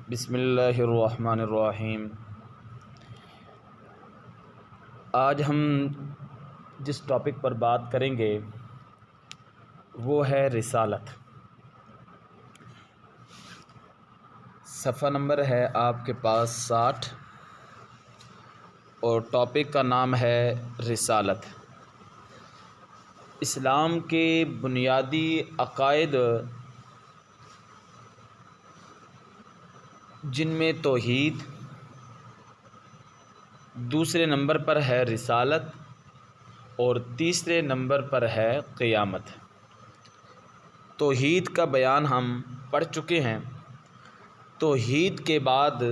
بسم اللہ الرحمن الرحیم۔ آج ہم جس ٹاپک پر بات کریں گے وہ ہے رسالت۔ صفحہ نمبر ہے آپ کے پاس 60 اور ٹاپک کا نام ہے رسالت۔ اسلام کے بنیادی عقائد جن میں توحید، دوسرے نمبر پر ہے رسالت اور تیسرے نمبر پر ہے قیامت۔ توحید کا بیان ہم پڑھ چکے ہیں۔ توحید کے بعد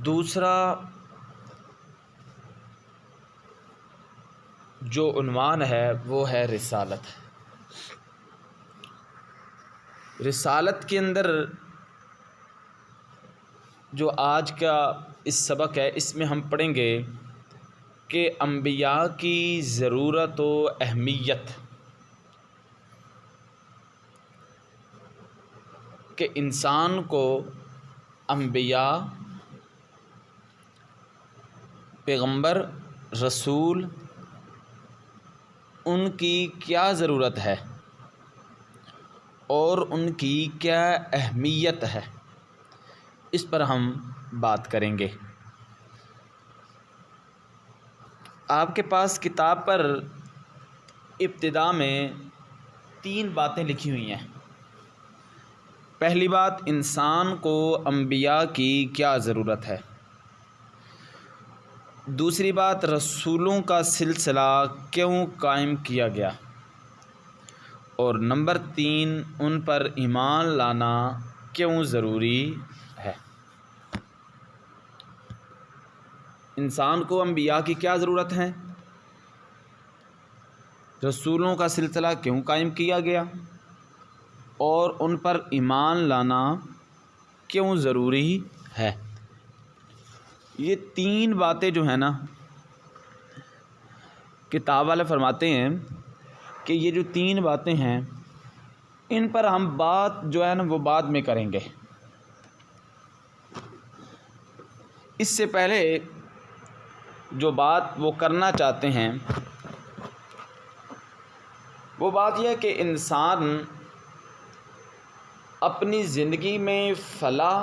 دوسرا جو عنوان ہے وہ ہے رسالت۔ رسالت کے اندر جو آج کا اس سبق ہے اس میں ہم پڑھیں گے کہ انبیاء کی ضرورت و اہمیت، کہ انسان کو انبیاء، پیغمبر، رسول، ان کی کیا ضرورت ہے اور ان کی کیا اہمیت ہے، اس پر ہم بات کریں گے۔ آپ کے پاس کتاب پر ابتدا میں 3 باتیں لکھی ہوئی ہیں۔ پہلی بات، انسان کو انبیاء کی کیا ضرورت ہے۔ دوسری بات، رسولوں کا سلسلہ کیوں قائم کیا گیا۔ اور نمبر 3، ان پر ایمان لانا کیوں ضروری ہے۔ انسان کو انبیاء کی کیا ضرورت ہے، رسولوں کا سلسلہ کیوں قائم کیا گیا اور ان پر ایمان لانا کیوں ضروری ہے۔ یہ 3 باتیں جو ہیں نا، کتاب والے فرماتے ہیں کہ یہ جو 3 باتیں ہیں ان پر ہم بات جو ہے نا وہ بعد میں کریں گے۔ اس سے پہلے جو بات وہ کرنا چاہتے ہیں وہ بات یہ ہے کہ انسان اپنی زندگی میں فلاح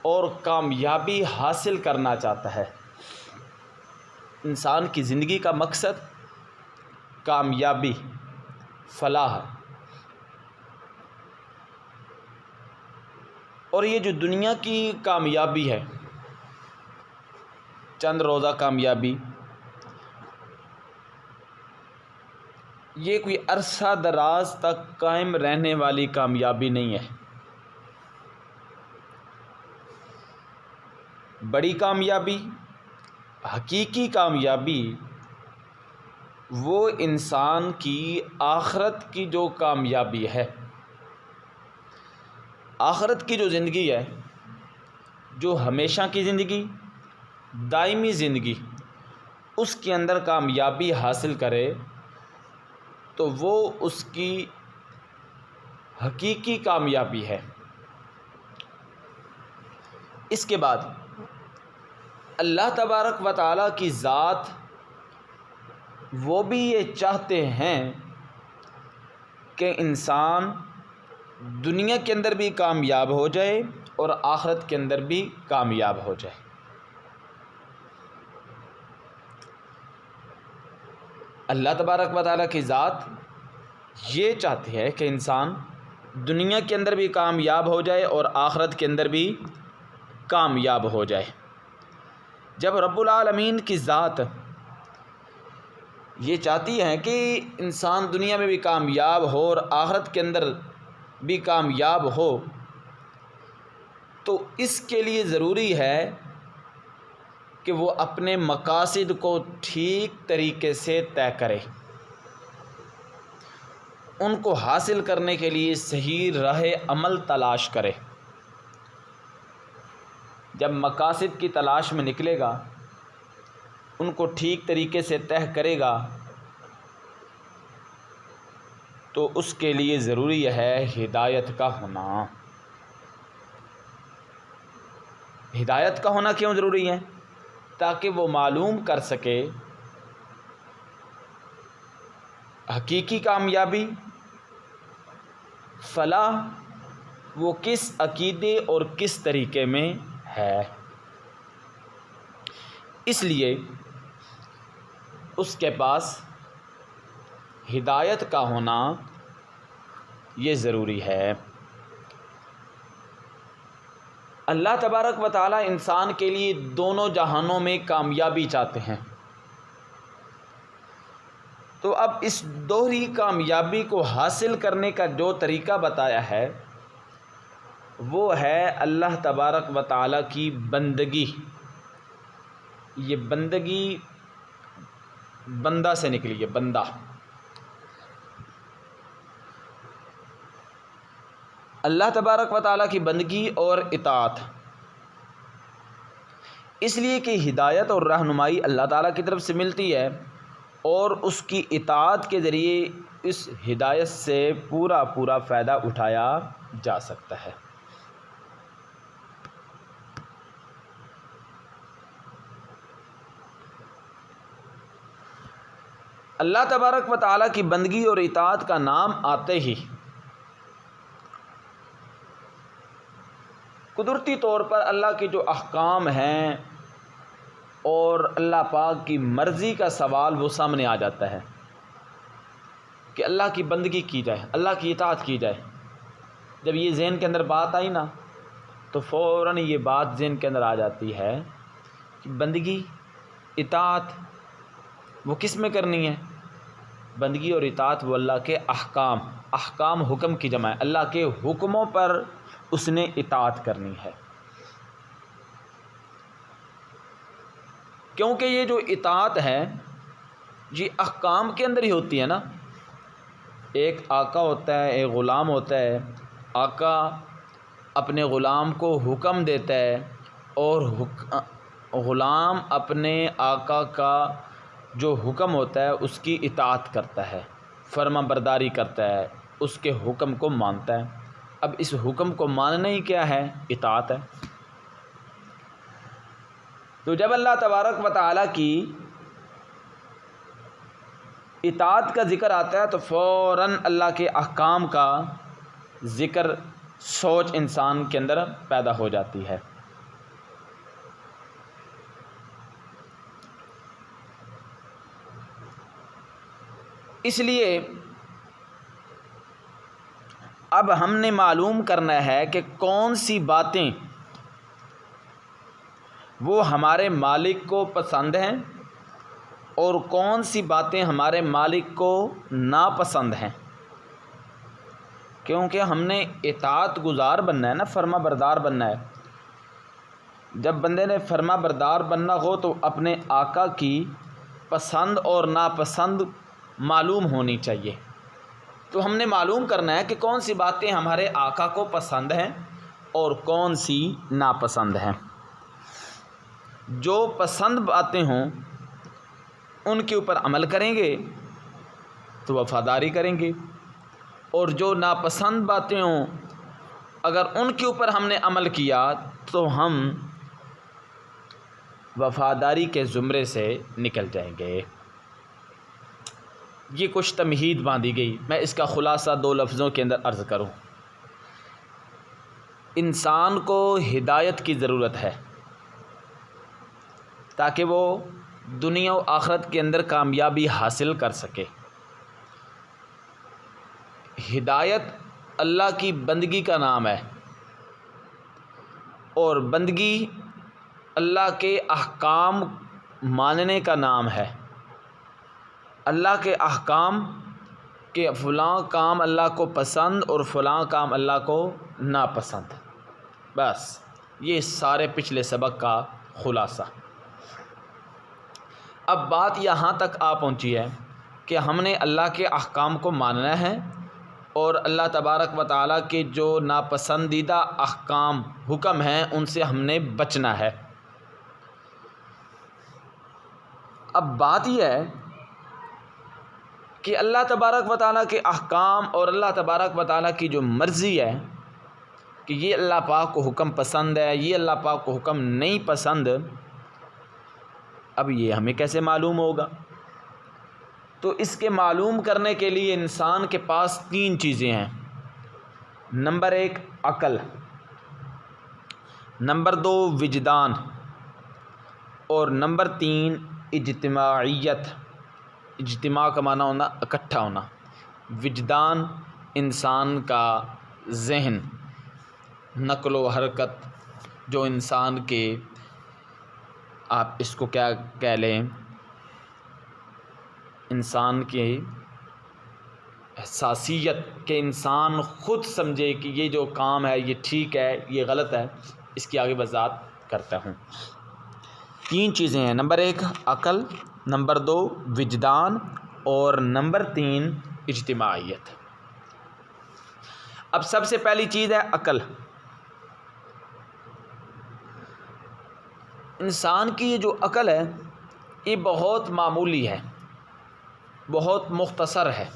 اور کامیابی حاصل کرنا چاہتا ہے۔ انسان کی زندگی کا مقصد کامیابی، فلاح ہے۔ اور یہ جو دنیا کی کامیابی ہے، چند روزہ کامیابی، یہ کوئی عرصہ دراز تک قائم رہنے والی کامیابی نہیں ہے۔ بڑی کامیابی، حقیقی کامیابی، وہ انسان کی آخرت کی جو کامیابی ہے، آخرت کی جو زندگی ہے، جو ہمیشہ کی زندگی، دائمی زندگی، اس کے اندر کامیابی حاصل کرے تو وہ اس کی حقیقی کامیابی ہے۔ اس کے بعد اللہ تبارک و تعالیٰ کی ذات، وہ بھی یہ چاہتے ہیں کہ انسان دنیا کے اندر بھی کامیاب ہو جائے اور آخرت کے اندر بھی کامیاب ہو جائے۔ اللہ تبارک و تعالیٰ کی ذات یہ چاہتی ہے کہ انسان دنیا کے اندر بھی کامیاب ہو جائے اور آخرت کے اندر بھی کامیاب ہو جائے۔ جب رب العالمین کی ذات یہ چاہتی ہے کہ انسان دنیا میں بھی کامیاب ہو اور آخرت کے اندر بھی کامیاب ہو، تو اس کے لیے ضروری ہے کہ وہ اپنے مقاصد کو ٹھیک طریقے سے طے کرے، ان کو حاصل کرنے کے لیے صحیح راہ عمل تلاش کرے۔ جب مقاصد کی تلاش میں نکلے گا، ان کو ٹھیک طریقے سے طے کرے گا، تو اس کے لیے ضروری ہے ہدایت کا ہونا۔ ہدایت کا ہونا کیوں ضروری ہے؟ تاکہ وہ معلوم کر سکے حقیقی کامیابی، فلاح وہ کس عقیدے اور کس طریقے میں ہے۔ اس لیے اس کے پاس ہدایت کا ہونا یہ ضروری ہے۔ اللہ تبارک و تعالی انسان کے لیے دونوں جہانوں میں کامیابی چاہتے ہیں، تو اب اس دوہری کامیابی کو حاصل کرنے کا جو طریقہ بتایا ہے وہ ہے اللہ تبارک و تعالی کی بندگی۔ یہ بندگی بندہ سے نکلی ہے، بندہ۔ اللہ تبارک و تعالیٰ کی بندگی اور اطاعت، اس لیے کہ ہدایت اور رہنمائی اللہ تعالیٰ کی طرف سے ملتی ہے، اور اس کی اطاعت کے ذریعے اس ہدایت سے پورا فائدہ اٹھایا جا سکتا ہے۔ اللہ تبارک و تعالیٰ کی بندگی اور اطاعت کا نام آتے ہی قدرتی طور پر اللہ کے جو احکام ہیں اور اللہ پاک کی مرضی کا سوال وہ سامنے آ جاتا ہے کہ اللہ کی بندگی کی جائے، اللہ کی اطاعت کی جائے۔ جب یہ ذہن کے اندر بات آئی نا تو فوراً یہ بات ذہن کے اندر آ جاتی ہے کہ بندگی اطاعت وہ کس میں کرنی ہے؟ بندگی اور اطاعت وہ اللہ کے احکام حکم کی جمع ہے، اللہ کے حکموں پر اس نے اطاعت کرنی ہے۔ کیونکہ یہ جو اطاعت ہے یہ احکام کے اندر ہی ہوتی ہے نا۔ ایک آقا ہوتا ہے، ایک غلام ہوتا ہے، آقا اپنے غلام کو حکم دیتا ہے اور غلام اپنے آقا کا جو حکم ہوتا ہے اس کی اطاعت کرتا ہے، فرما برداری کرتا ہے، اس کے حکم کو مانتا ہے۔ اب اس حکم کو ماننا ہی کیا ہے؟ اطاعت ہے۔ تو جب اللہ تبارک و تعالیٰ کی اطاعت کا ذکر آتا ہے تو فوراً اللہ کے احکام کا ذکر سوچ انسان کے اندر پیدا ہو جاتی ہے۔ اس لیے اب ہم نے معلوم کرنا ہے کہ کون سی باتیں وہ ہمارے مالک کو پسند ہیں اور کون سی باتیں ہمارے مالک کو ناپسند ہیں، کیونکہ ہم نے اطاعت گزار بننا ہے نا، فرما بردار بننا ہے۔ جب بندے نے فرما بردار بننا ہو تو اپنے آقا کی پسند اور ناپسند معلوم ہونی چاہیے۔ تو ہم نے معلوم کرنا ہے کہ کون سی باتیں ہمارے آقا کو پسند ہیں اور کون سی ناپسند ہیں۔ جو پسند باتیں ہوں ان کے اوپر عمل کریں گے تو وفاداری کریں گے، اور جو ناپسند باتیں ہوں اگر ان کے اوپر ہم نے عمل کیا تو ہم وفاداری کے زمرے سے نکل جائیں گے۔ یہ کچھ تمہید باندھی گئی، میں اس کا خلاصہ 2 لفظوں کے اندر عرض کروں۔ انسان کو ہدایت کی ضرورت ہے تاکہ وہ دنیا و آخرت کے اندر کامیابی حاصل کر سکے۔ ہدایت اللہ کی بندگی کا نام ہے، اور بندگی اللہ کے احکام ماننے کا نام ہے۔ اللہ کے احکام کہ فلاں کام اللہ کو پسند اور فلاں کام اللہ کو ناپسند، بس یہ سارے پچھلے سبق کا خلاصہ۔ اب بات یہاں تک آ پہنچی ہے کہ ہم نے اللہ کے احکام کو ماننا ہے اور اللہ تبارک و تعالیٰ کے جو ناپسندیدہ احکام حکم ہیں ان سے ہم نے بچنا ہے۔ اب بات یہ ہے کہ اللہ تبارک و تعالیٰ کے احکام اور اللہ تبارک و تعالیٰ کی جو مرضی ہے کہ یہ اللہ پاک کو حکم پسند ہے، یہ اللہ پاک کو حکم نہیں پسند، اب یہ ہمیں کیسے معلوم ہوگا؟ تو اس کے معلوم کرنے کے لیے انسان کے پاس 3 چیزیں ہیں۔ نمبر 1 عقل، نمبر 2 وجدان، اور نمبر 3 اجتماعیت۔ اجتماع کا معنی ہونا اکٹھا ہونا، وجدان انسان کا ذہن، نقل و حرکت جو انسان کے، آپ اس کو کیا کہہ لیں، انسان کی احساسیت، کہ انسان خود سمجھے کہ یہ جو کام ہے یہ ٹھیک ہے یہ غلط ہے، اس کی آگے وضاحت کرتا ہوں۔ 3 چیزیں ہیں، نمبر 1 عقل، نمبر 2 وجدان، اور نمبر 3 اجتماعیت۔ اب سب سے پہلی چیز ہے عقل۔ انسان کی یہ جو عقل ہے یہ بہت معمولی ہے، بہت مختصر ہے۔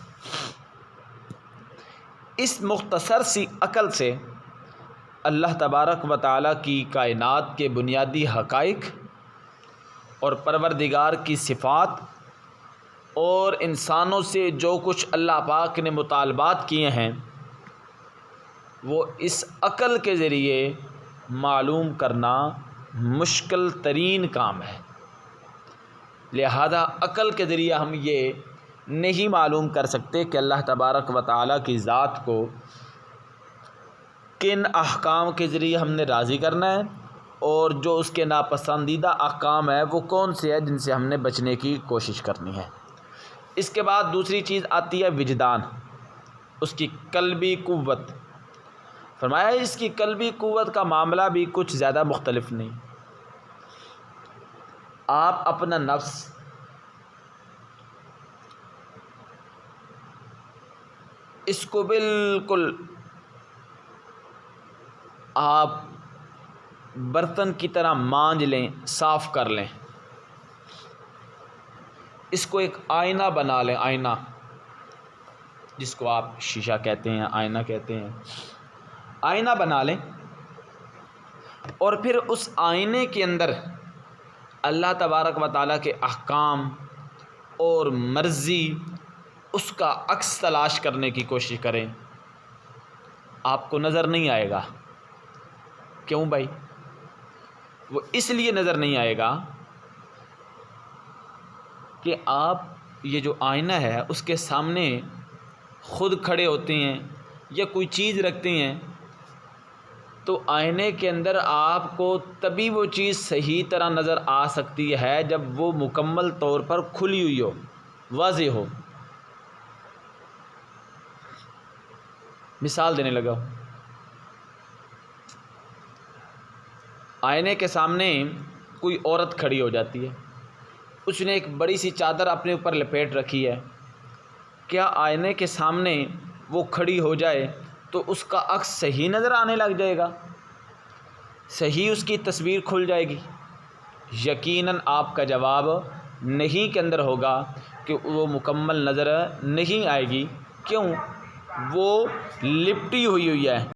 اس مختصر سی عقل سے اللہ تبارک و تعالیٰ کی کائنات کے بنیادی حقائق اور پروردگار کی صفات اور انسانوں سے جو کچھ اللہ پاک نے مطالبات کیے ہیں وہ اس عقل کے ذریعے معلوم کرنا مشکل ترین کام ہے۔ لہذا عقل کے ذریعے ہم یہ نہیں معلوم کر سکتے کہ اللہ تبارک و تعالیٰ کی ذات کو کن احکام کے ذریعے ہم نے راضی کرنا ہے، اور جو اس کے ناپسندیدہ احکام ہے وہ کون سے ہیں جن سے ہم نے بچنے کی کوشش کرنی ہے۔ اس کے بعد دوسری چیز آتی ہے وجدان، اس کی قلبی قوت۔ فرمایا اس کی قلبی قوت کا معاملہ بھی کچھ زیادہ مختلف نہیں۔ آپ اپنا نفس اس کو بالکل آپ برتن کی طرح مانج لیں، صاف کر لیں، اس کو ایک آئینہ بنا لیں، آئینہ جس کو آپ شیشہ کہتے ہیں، آئینہ کہتے ہیں، آئینہ بنا لیں، اور پھر اس آئینے کے اندر اللہ تبارک و تعالیٰ کے احکام اور مرضی اس کا عکس تلاش کرنے کی کوشش کریں۔ آپ کو نظر نہیں آئے گا۔ کیوں بھائی؟ وہ اس لیے نظر نہیں آئے گا کہ آپ یہ جو آئینہ ہے اس کے سامنے خود کھڑے ہوتے ہیں یا کوئی چیز رکھتے ہیں تو آئینے کے اندر آپ کو تبھی وہ چیز صحیح طرح نظر آ سکتی ہے جب وہ مکمل طور پر کھلی ہوئی ہو، واضح ہو۔ مثال دینے لگا ہوں، آئینے کے سامنے کوئی عورت کھڑی ہو جاتی ہے، اس نے ایک بڑی سی چادر اپنے اوپر لپیٹ رکھی ہے، کیا آئینے کے سامنے وہ کھڑی ہو جائے تو اس کا عکس صحیح نظر آنے لگ جائے گا، صحیح اس کی تصویر کھل جائے گی؟ یقیناً آپ کا جواب نہیں کے اندر ہوگا کہ وہ مکمل نظر نہیں آئے گی۔ کیوں؟ وہ لپٹی ہوئی ہے۔